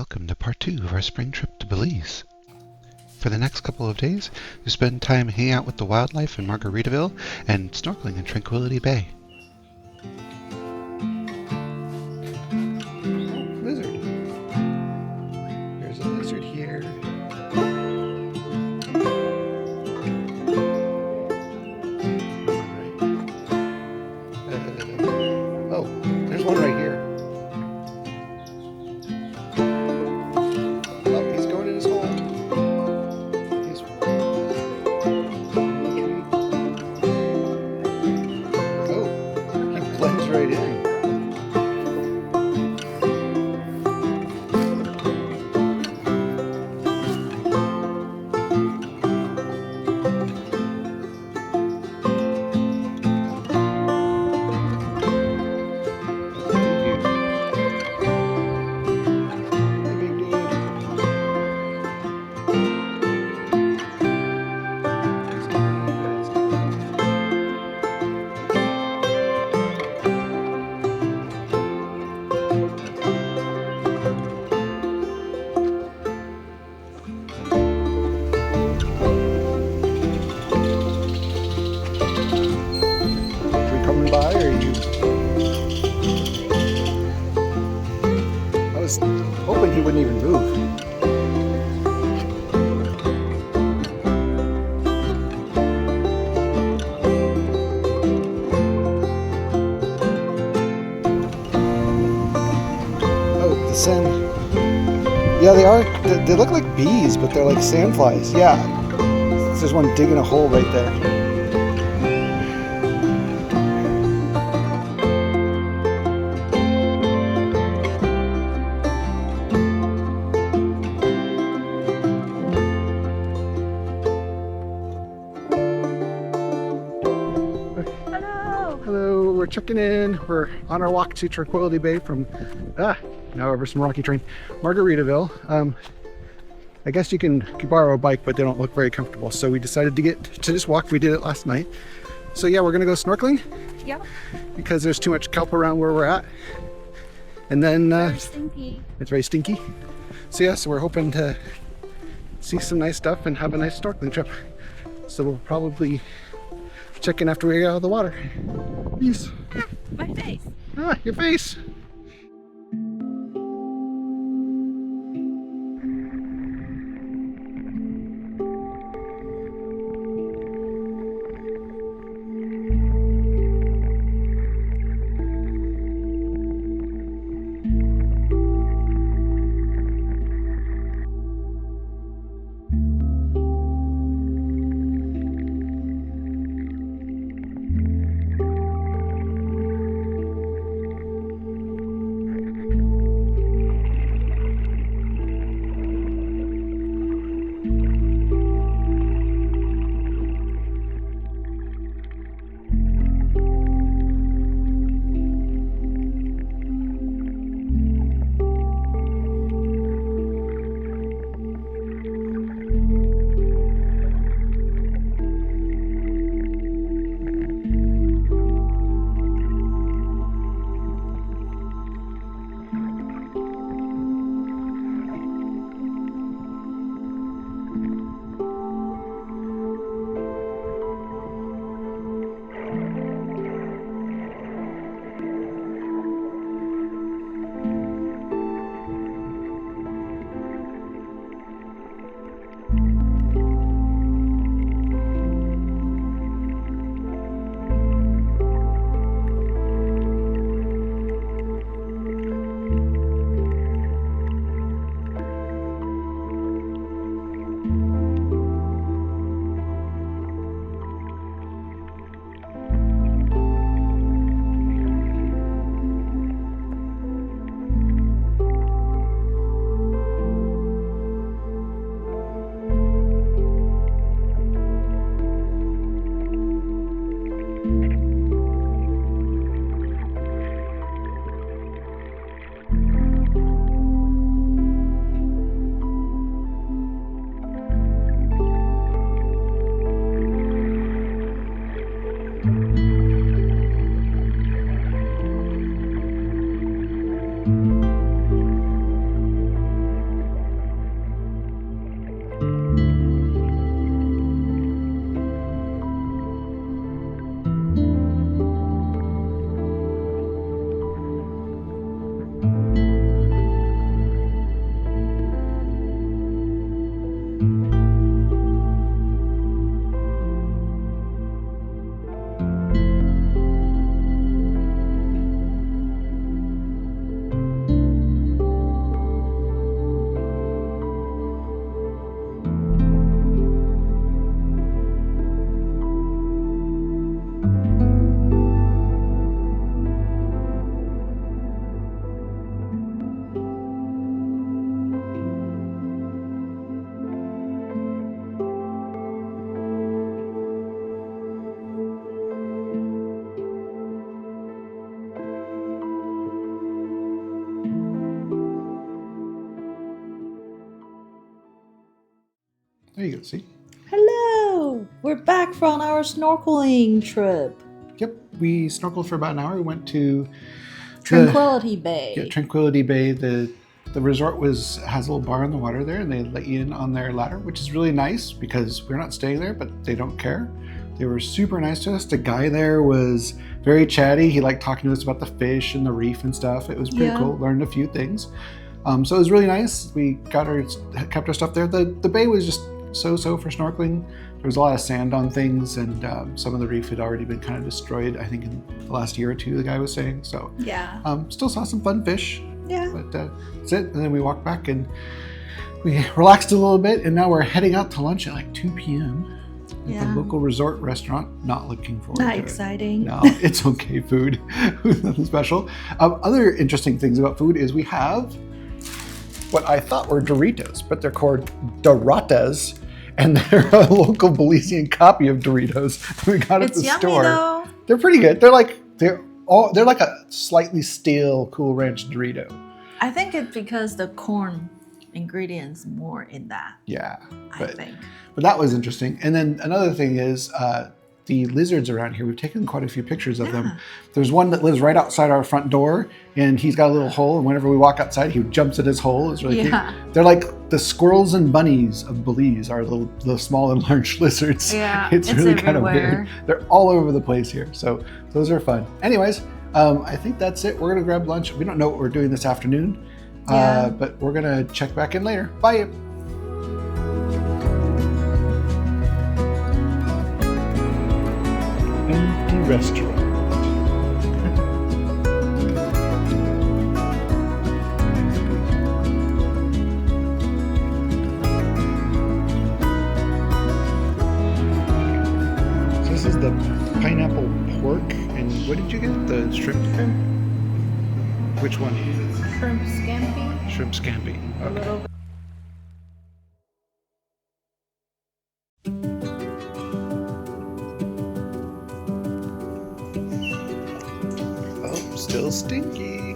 Welcome to part 2 of our spring trip to Belize. For the next couple of days, we spend time hanging out with the wildlife in Margaritaville and snorkeling in Tranquility Bay. Lizard. There's a lizard here. Oh, there's one right here. Oh, he's going in his hole. Oh, he blends right in. Coming by, or you? I was hoping he wouldn't even move. Oh, the sand. Yeah, they are. They look like bees, but they're like sandflies. Yeah, there's one digging a hole right there. Hello, we're checking in. We're on our walk to Tranquility Bay from, now over some rocky terrain, Margaritaville. I guess you can borrow a bike, but they don't look very comfortable. So we decided to just walk. We did it last night. So yeah, we're gonna go snorkeling. Yeah. Because there's too much kelp around where we're at. And then Very stinky. it's very stinky. So yeah, so we're hoping to see some nice stuff and have a nice snorkeling trip. So we'll probably check in after we get out of the water. Peace. My face. Ah, your face. There you go, see? Hello! We're back from our snorkeling trip. Yep, we snorkeled for about an hour. We went to Tranquility Bay. Yeah, Tranquility Bay. The resort has a little bar in the water there, and they let you in on their ladder, which is really nice because we're not staying there, but they don't care. They were super nice to us. The guy there was very chatty. He liked talking to us about the fish and the reef and stuff. It was pretty cool. Learned a few things. So it was really nice. We kept our stuff there. The bay was just so for snorkeling. There was a lot of sand on things, and some of the reef had already been kind of destroyed, I think, in the last year or two, the guy was saying. So yeah, still saw some fun fish. Yeah. But that's it. And then we walked back and we relaxed a little bit, and now we're heading out to lunch at like 2 p.m. at the local resort restaurant. Not looking forward to it. Not exciting. No, it's okay food. Nothing special. Other interesting things about food is we have what I thought were Doritos, but they're called Dorotas, and they're a local Belizean copy of Doritos we got at the yummy, store. Though. They're pretty good. They're like a slightly stale Cool Ranch Dorito. I think it's because the corn ingredients more in that. Yeah, I think. But that was interesting. And then another thing is the lizards around here. We've taken quite a few pictures of them. There's one that lives right outside our front door, and he's got a little hole. And whenever we walk outside, he jumps at his hole. It's really cute. They're like the squirrels and bunnies of Belize are the small and large lizards. Yeah, it's really kind of weird. They're all over the place here. So those are fun. Anyways, I think that's it. We're going to grab lunch. We don't know what we're doing this afternoon, but we're going to check back in later. Bye. Empty restaurant. So this is the pineapple pork, and what did you get? The shrimp fin? Which one? Shrimp scampi. Shrimp scampi. Okay. Oh, still stinky.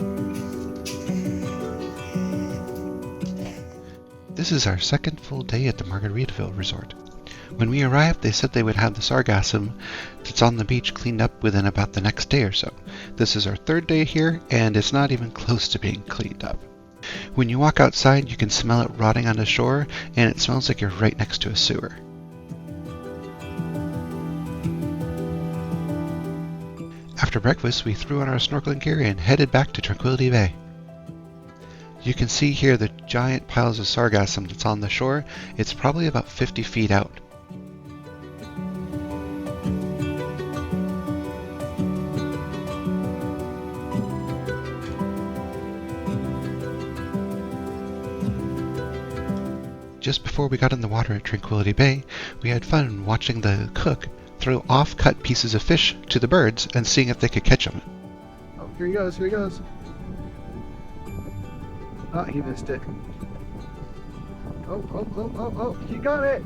This is our second full day at the Margaritaville resort. When we arrived, they said they would have the sargassum that's on the beach cleaned up within about the next day or so. This is our third day here, and it's not even close to being cleaned up. When you walk outside, you can smell it rotting on the shore, and it smells like you're right next to a sewer. After breakfast, we threw on our snorkeling gear and headed back to Tranquility Bay. You can see here the giant piles of sargassum that's on the shore. It's probably about 50 feet out. Just before we got in the water at Tranquility Bay, we had fun watching the cook throw off-cut pieces of fish to the birds and seeing if they could catch them. Oh, here he goes, here he goes. Oh, he missed it. Oh, he got it!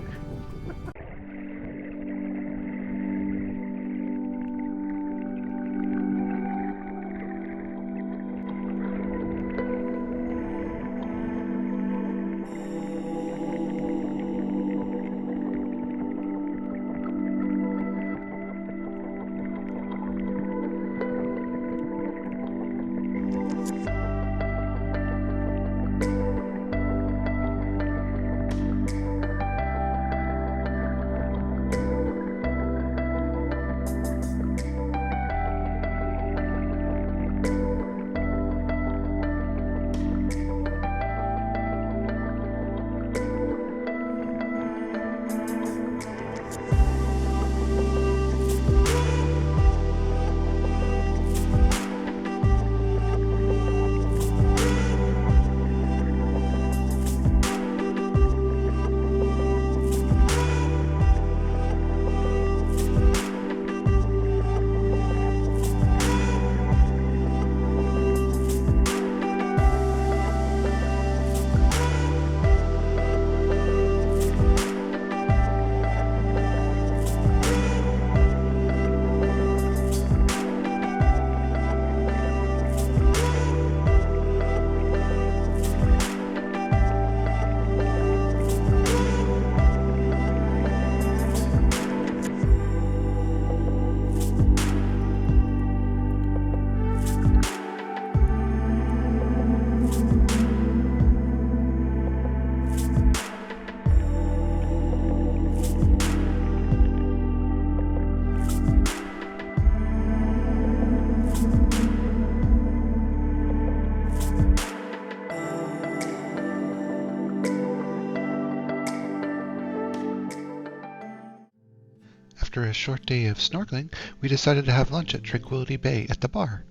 After a short day of snorkeling, we decided to have lunch at Tranquility Bay at the bar.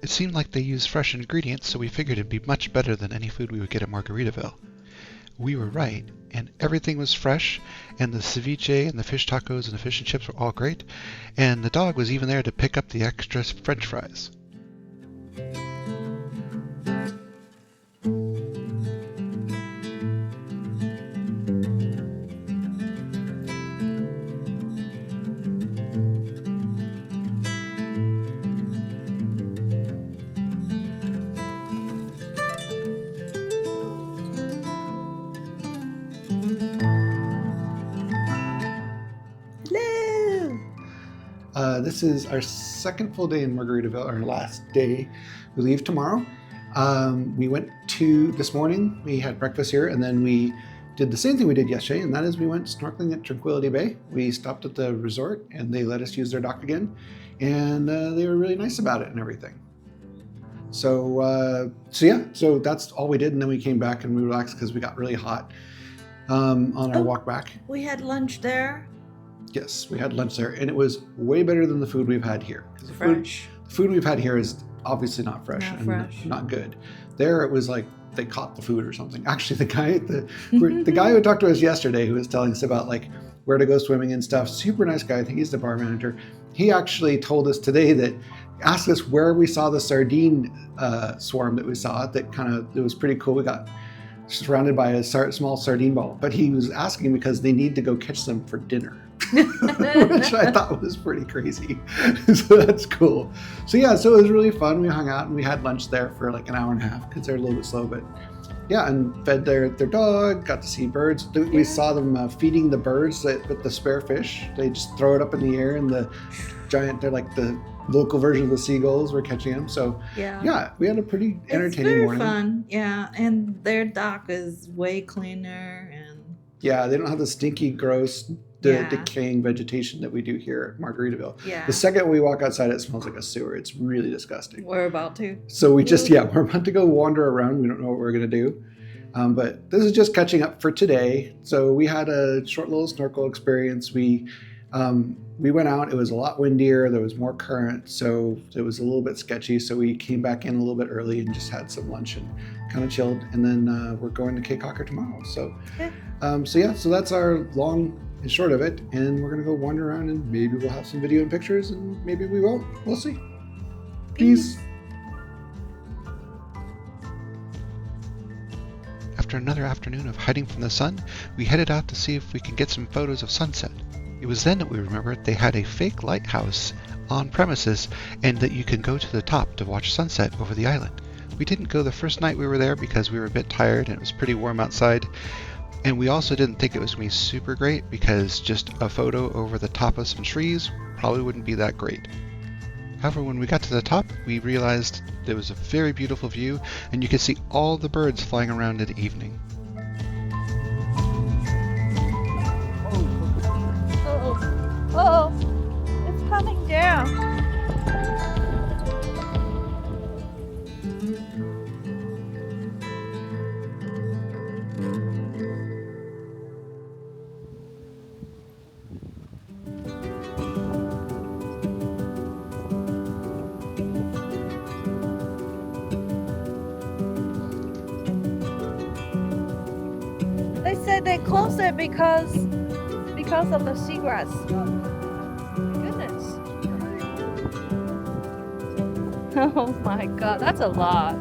It seemed like they used fresh ingredients, so we figured it'd be much better than any food we would get at Margaritaville. We were right, and everything was fresh, and the ceviche and the fish tacos and the fish and chips were all great, and the dog was even there to pick up the extra french fries. This is our second full day in Margaritaville, our last day. We leave tomorrow. We went to, this morning, we had breakfast here, and then we did the same thing we did yesterday, and that is we went snorkeling at Tranquility Bay. We stopped at the resort, and they let us use their dock again, and they were really nice about it and everything. So that's all we did, and then we came back and we relaxed because we got really hot on our walk back. We had lunch there. Yes, we had lunch there, and it was way better than the food we've had here. The food we've had here is obviously not fresh not good. There, it was like they caught the food or something. Actually, the guy who talked to us yesterday, who was telling us about like where to go swimming and stuff, super nice guy. I think he's the bar manager. He actually told us today that asked us where we saw the sardine swarm that we saw. It was pretty cool. We got surrounded by a small sardine ball, but he was asking because they need to go catch them for dinner. Which I thought was pretty crazy. So that's cool. So it was really fun. We hung out and we had lunch there for like an hour and a half because they're a little bit slow, but yeah, and fed their dog, got to see birds. We saw them feeding the birds with the spare fish. They just throw it up in the air, and they're like the local version of the seagulls were catching them. So yeah, we had a pretty entertaining morning. It's very fun, yeah, and their dock is way cleaner, and yeah, they don't have the stinky, gross, decaying vegetation that we do here at Margaritaville. Yeah. The second we walk outside, it smells like a sewer. It's really disgusting. We're about to. So we're about to go wander around. We don't know what we're going to do. But this is just catching up for today. So we had a short little snorkel experience. We went out. It was a lot windier. There was more current. So it was a little bit sketchy. So we came back in a little bit early and just had some lunch and kind of chilled. And then we're going to Cape Cocker tomorrow. So, so that's our long and short of it, and we're gonna go wander around, and maybe we'll have some video and pictures, and maybe we won't. We'll see. Peace. After another afternoon of hiding from the sun, we headed out to see if we could get some photos of sunset. It was then that we remembered they had a fake lighthouse on premises, and that you can go to the top to watch sunset over the island. We didn't go the first night we were there because we were a bit tired and it was pretty warm outside. And we also didn't think it was going to be super great because just a photo over the top of some trees probably wouldn't be that great. However, when we got to the top, we realized there was a very beautiful view and you could see all the birds flying around in the evening. Oh, it's coming down. They said they closed it because of the seagrass. Goodness. Oh my god, that's a lot.